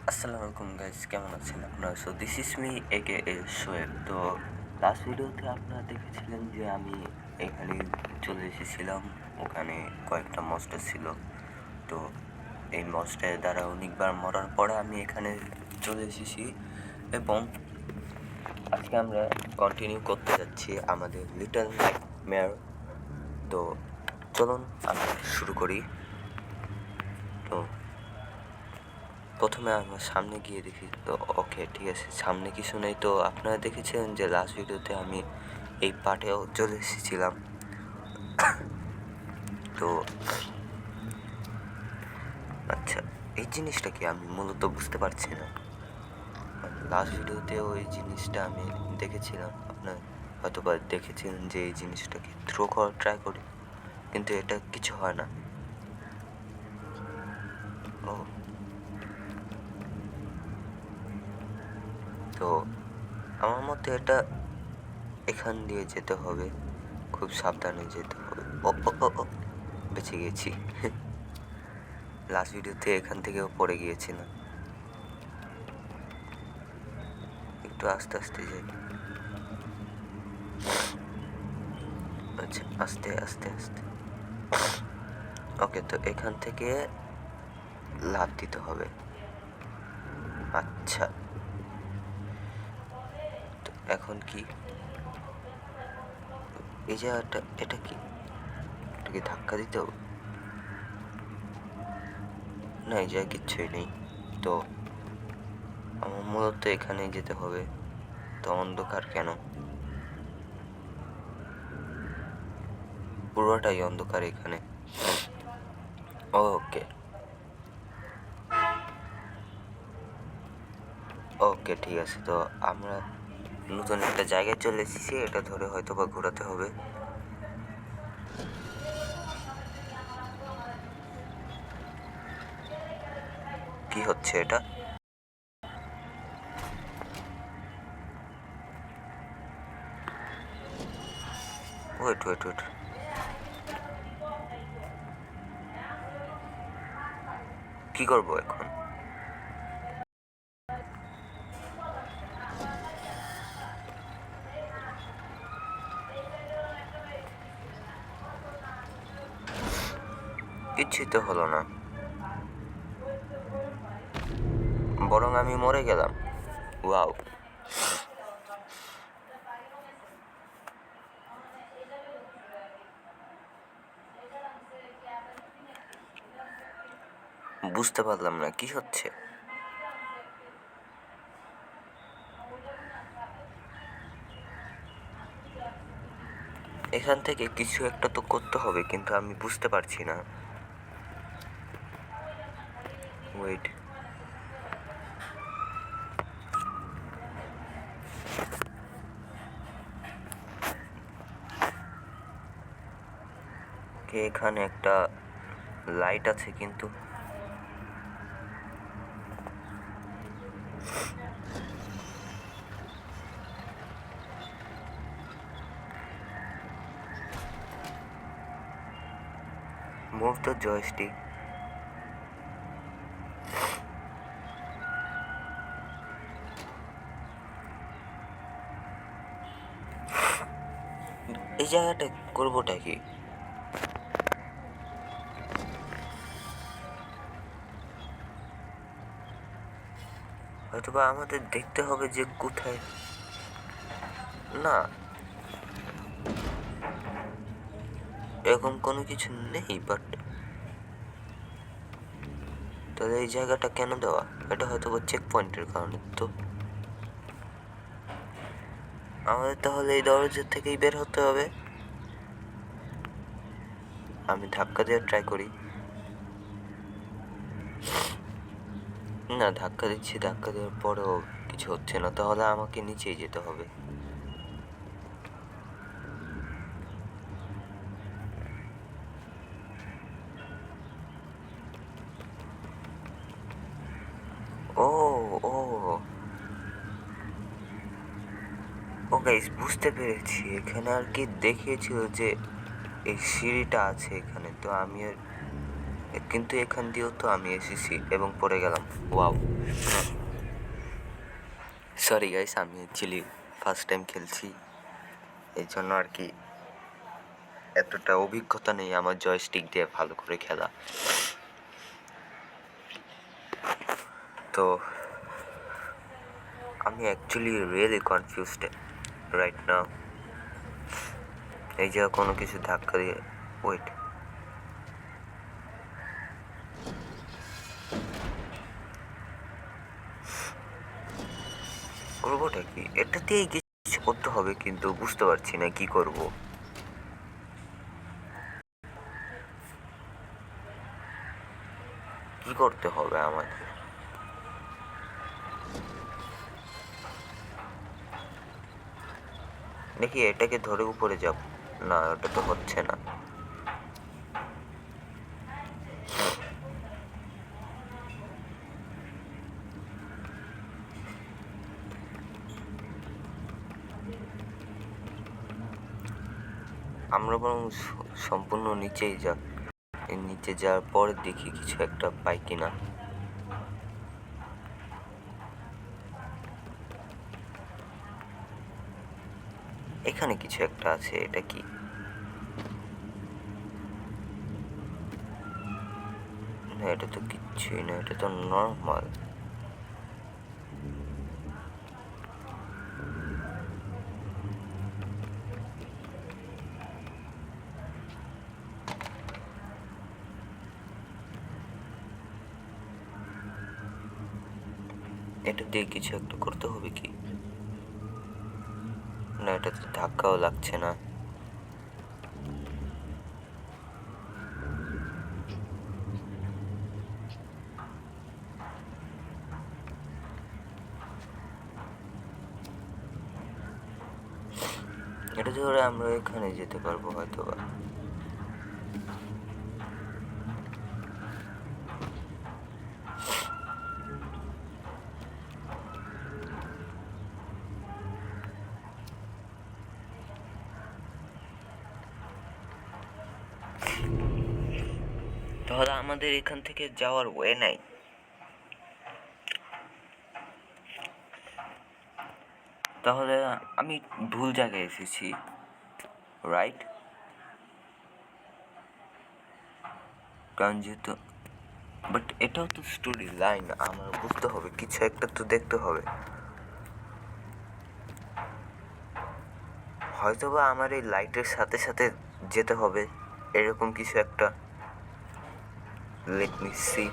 আসসালামু আলাইকুম গাইস, কেমন আছেন আপনারা? সো দিস ইজ মি একে এ শোয়েব। তো লাস্ট ভিডিওতে আপনারা দেখেছিলেন যে আমি এখানে চলে এসেছিলাম। ওখানে কয়েকটা মনস্টার ছিল। তো এই মনস্টারের দ্বারা অনেকবার মরার পরে আমি এখানে চলে এসেছি এবং আজকে আমরা কন্টিনিউ করতে যাচ্ছি আমাদের লিটল নাইটমেয়ার। তো চলুন আমরা শুরু করি। তো প্রথমে আমরা সামনে গিয়ে দেখি। তো ওকে, ঠিক আছে, সামনে কিছু নেই। তো আপনারা দেখেছেন যে লাস্ট ভিডিওতে আমি এই পার্টেও চলে এসেছিলাম। তো আচ্ছা, এই জিনিসটা কি আমি মূলত বুঝতে পারছি না। লাস্ট ভিডিওতে ওই জিনিসটা আমি দেখেছিলাম, আপনার হয়তো বা দেখেছিলেন যে এই জিনিসটাকে থ্রো করার ট্রাই করি, কিন্তু এটা কিছু হয় না। ও, তো আমার মতে এটা এখান দিয়ে যেতে হবে, খুব সাবধানে যেতে হবে। ও ও ও ও, বেঁচে গেছি। লাস্ট ভিডিওতে এখান থেকেও পড়ে গিয়েছিলাম। একটু আস্তে আস্তে যাই। আচ্ছা, আস্তে আস্তে আস্তে। ওকে, তো এখান থেকে লাফ দিতে হবে। আচ্ছা, তো এখন কি এই জায়গাটা, এটা কি, এটাকে ধাক্কা দিতে হবে? না, এই জায়গায় কিচ্ছুই নেই। তো আমার মূলত এখানেই যেতে হবে। তো অন্ধকার কেন? পুরোটাই অন্ধকার এখানে। ওকে ওকে, ঠিক আছে। তো আমরা নতুন একটা জায়গায় চলে এসেছি, এটা ধরে হয়তো বা ঘোরাতে হবে। কি হচ্ছে এটা? ওয়েট ওয়েট ওয়েট, কি করবো এখন? কিচ্ছুই তো হলো না, বরং আমি মরে গেলাম। ওয়াও, বুঝতে পারলাম না কি হচ্ছে। এখান থেকে কিছু একটা তো করতে হবে, কিন্তু আমি বুঝতে পারছি না। ওয়েট, এখানে একটা লাইট আছে, কিন্তু মুভ দ্য জয়স্টিক। এই জায়গাটা করবোটা কি? হয়তোবা আমাদের দেখতে হবে যে কোথায়। না, এরকম কোনো কিছু নেই, বাট তাহলে এই জায়গাটা কেন দেওয়া? এটা হয়তো বা চেক পয়েন্টের কারণে। তো আমাদের তাহলে এই দরজা থেকেই বের হতে হবে। আমি ধাক্কা দেওয়ার ট্রাই করি। না, ধাক্কা দিচ্ছি, ধাক্কা দেওয়ার পরেও কিছু হচ্ছে না, তাহলে আমাকে নিচেই যেতে হবে। ও ও ও গাইস, বুঝতে পেরেছি। এখানে আর কি দেখিয়েছিল যে এই সিঁড়িটা আছে এখানে। তো আমি আর কিন্তু এখান দিয়েও তো আমি এসেছি এবং পড়ে গেলাম। ওয়াও, সরি গাইস, আমি অ্যাকচুয়ালি ফার্স্ট টাইম খেলছি, এই জন্য আর কি এতটা অভিজ্ঞতা নেই আমার জয়স্টিক দিয়ে ভালো করে খেলা। তো আমি actually really confused right now. এই যে কোনো কিছু ধাক্কা দিয়ে, ওয়েট, করবোটা কি? এটা দিয়েই কিছু করতে হবে কিন্তু বুঝতে পারছি না কি করব। কি করতে হবে আমাদের? দেখি এটাকে ধরে উপরে যাব। না, ওটা তো হচ্ছে না। আমরা বরং সম্পূর্ণ নিচেই যাক, নিচে যাওয়ার পর দেখি কিছু একটা পাই কিনা। এখানে কিছু একটা আছে, এটা কি? না, এটা তো কিচ্ছুই না, এটা তো নর্মাল। এটা দিয়ে কিছু একটা করতে হবে কি? না, এটা তো ধাক্কাও লাগছে না। এটা ধরে আমরা এখানে যেতে পারবো হয়তো বা। তাহলে আমাদের এখান থেকে যাওয়ার ওয়ে নাই। তাহলে আমি ভুল জায়গায় এসেছি, রাইট? কারণ যেহেতু, বাট এটাও তো স্টোরি লাইন, আমার বুঝতে হবে, কিছু একটা তো দেখতে হবে। হয়তো বা আমার এই লাইটের সাথে সাথে যেতে হবে, এরকম কিছু একটা। Let me see.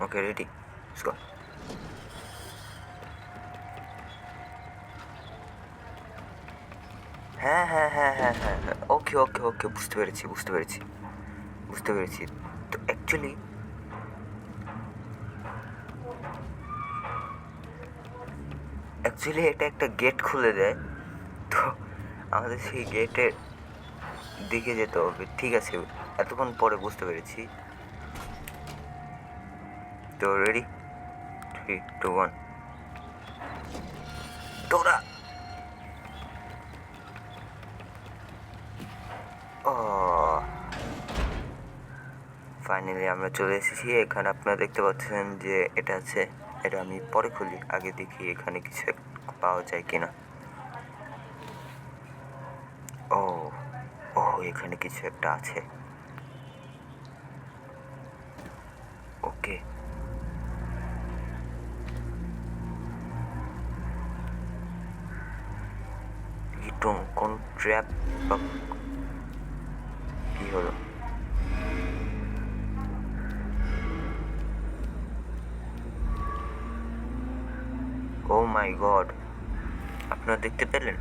Okay, ready, let's go. হ্যাঁ হ্যাঁ হ্যাঁ হ্যাঁ হ্যাঁ হ্যাঁ, ওকে ওকে ওকে, বুঝতে পেরেছি বুঝতে পেরেছি বুঝতে পেরেছি। তো অ্যাকচুয়ালি এটা একটা গেট খুলে দেয়, তো আমাদের সেই গেটের দিকে যেতে হবে। ঠিক আছে, এতক্ষণ পরে বুঝতে পেরেছি। তো রেডি, 3, 2, 1, দৌড়া। ও, ফাইনালি আমরা চলে এসেছি এখানে। আপনারা দেখতে পাচ্ছেন যে এটা আছে, এটা আমি পরে খুলি, আগে দেখি এখানে কিছু পাওয়া যায় কিনা। ও ও, এখানে কিছু একটা আছে। ওকে, কোন ট্র্যাপ বা কি হলো? ও মাই গড, আপনারা দেখতে পেলেন?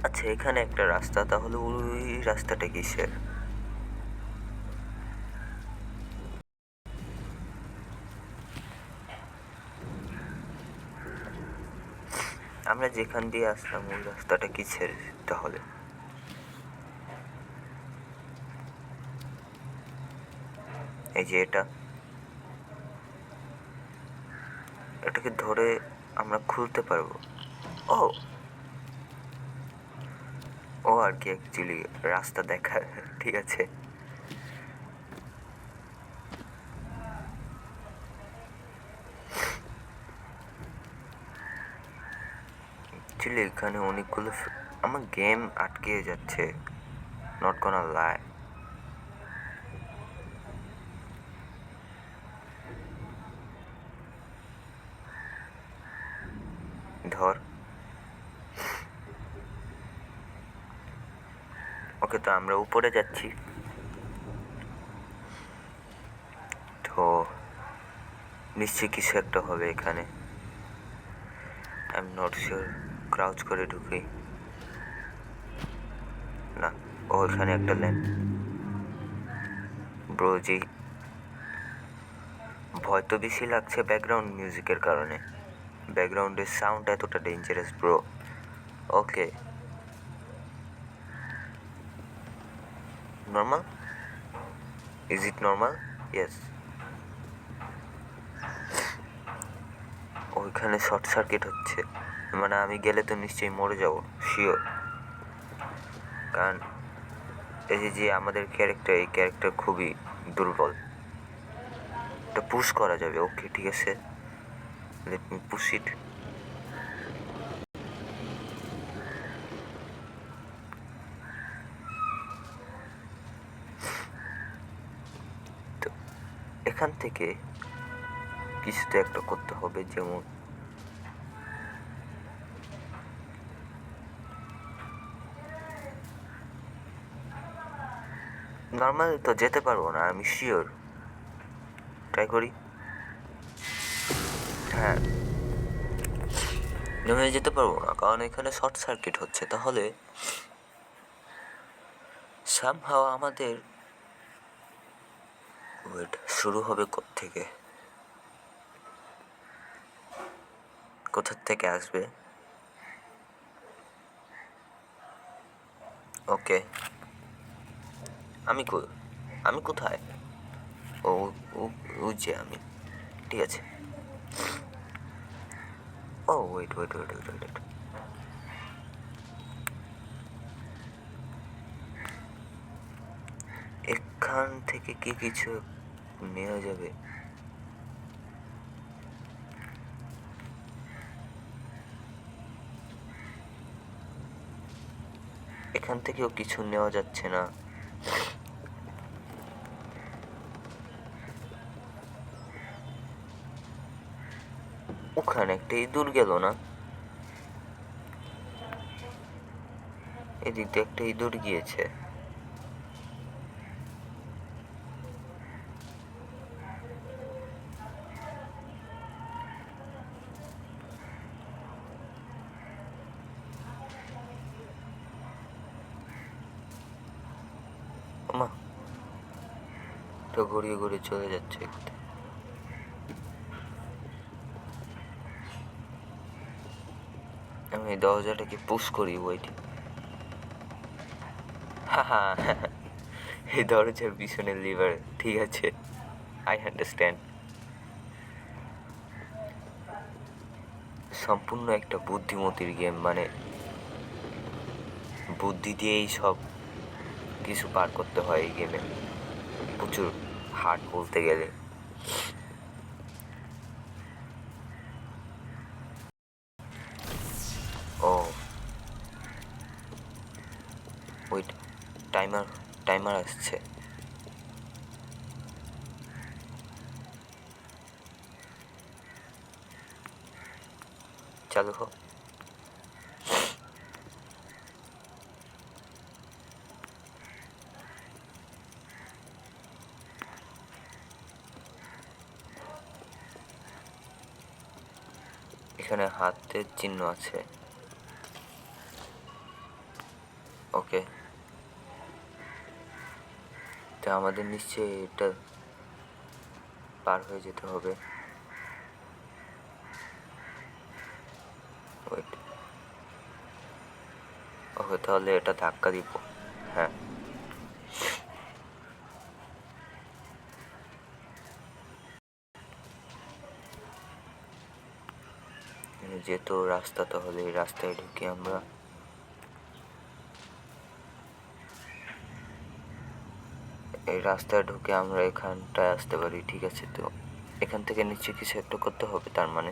আচ্ছা, এখানে একটা রাস্তা, তাহলে ওই রাস্তাটা কিসের? আমরা যেখান দিয়ে আসলাম ওই রাস্তাটা কিসের তাহলে? এই যে এটাকে ধরে আমরা খুলতে পারবো। ও ও আর কি অ্যাকচুয়ালি রাস্তা দেখার। ঠিক আছে, অ্যাকচুয়ালি এখানে অনেকগুলো আমার গেম আটকে যাচ্ছে, নট গোনা লাই। ধর, ওকে, তো আমরা উপরে যাচ্ছি। তো নিশ্চয়ই কিছু একটা হবে এখানে। I am not sure. Crouch করে ঢুকি না। ও এখানে একটা ল্যান্ড। ব্রোজি, ভয় তো বেশি লাগছে ব্যাকগ্রাউন্ড মিউজিকের কারণে। ব্যাকগ্রাউন্ডের সাউন্ড এতটা dangerous bro. Okay, normal? Is it normal? Yes. ওইখানে শর্ট সার্কিট হচ্ছে, মানে আমি গেলে তো নিশ্চয়ই মরে যাব, শিওর। কারণ এই যে আমাদের ক্যারেক্টার, এই ক্যারেক্টার খুবই দুর্বল। এটা পুশ করা যাবে। ওকে, ঠিক আছে, লেট মি পুশ ইট। তো এখান থেকে কিছু তো একটা করতে হবে, যেমন নর্মাল তো যেতে পারবো না, আমি শিওর। ট্রাই করি। হ্যাঁ, নেমে যেতে পারবো না কারণ এখানে শর্ট সার্কিট হচ্ছে। তাহলে সামহাও আমাদের ওয়েট শুরু হবে থেকে, কোথার থেকে আসবে? ওকে, আমি কোথায়? ও ও যে আমি, ঠিক আছে। ও wait wait wait wait wait, এখান থেকে কি কিছু নেওয়া যাবে? এখান থেকেও কিছু নেওয়া যাচ্ছে না। ওখানে একটা ইঁদুর গেল না? এদিক দিয়ে একটা ইঁদুর গিয়েছে। মা, তো ঘুরিয়ে ঘুরিয়ে চলে যাচ্ছে। আমি দরজাটাকে পুশ করি। ওয়েট, হ্যাঁ, এই দরজার পিছনের লিভার। ঠিক আছে, আই আন্ডারস্ট্যান্ড। সম্পূর্ণ একটা বুদ্ধিমতির গেম, মানে বুদ্ধি দিয়েই সব কিছু পার করতে হয় এই গেমে। প্রচুর হার্ড বলতে গেলে। ও ওয়েট, টাইমার টাইমার আসছে। চালু হোক। এখানে হাতের চিহ্ন আছে। ওকে, তো আমাদের নিশ্চয়ই এটা পার হয়ে যেতে হবে। ওয়েট, ওকে, তাহলে এটা ধাক্কা দিব। হ্যাঁ, এখানে যেত রাস্তা, তাহলে এই রাস্তায় ঢুকে আমরা এখানটায় আসতে পারি। ঠিক আছে, তো এখান থেকে নিচে কিছু একটা করতে হবে, তার মানে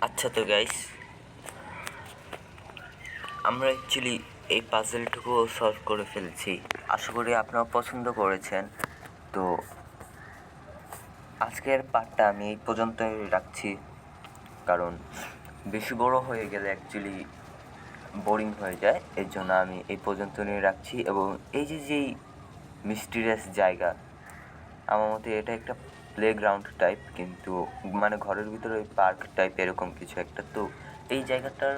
আচ্ছা, তো গাইস, আমরা অ্যাকচুয়ালি এই পাজেলটুকুও সলভ করে ফেলছি। আশা করি আপনারা পছন্দ করেছেন। তো আজকের পার্টটা আমি এই পর্যন্তই রাখছি, কারণ বেশি বড় হয়ে গেলে অ্যাকচুয়ালি বোরিং হয়ে যায়। এর জন্য আমি এই পর্যন্ত নিয়ে রাখছি। এবং এই যেই মিস্টিরিয়াস জায়গা, আমার মতে এটা একটা প্লেগ্রাউন্ড টাইপ, কিন্তু মানে ঘরের ভিতরে ওই পার্ক টাইপ এরকম কিছু একটা। তো এই জায়গাটার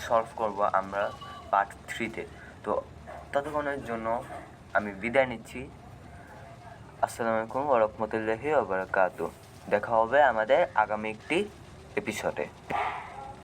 সলভ করব আমরা পার্ট 3-তে। তো ততক্ষণের জন্য আমি বিদায় নিচ্ছি। আসসালামু আলাইকুম ওয়া রাহমাতুল্লাহি ওয়া বারাকাতুহু। দেখা হবে আমাদের আগামী একটি এপিসোডে।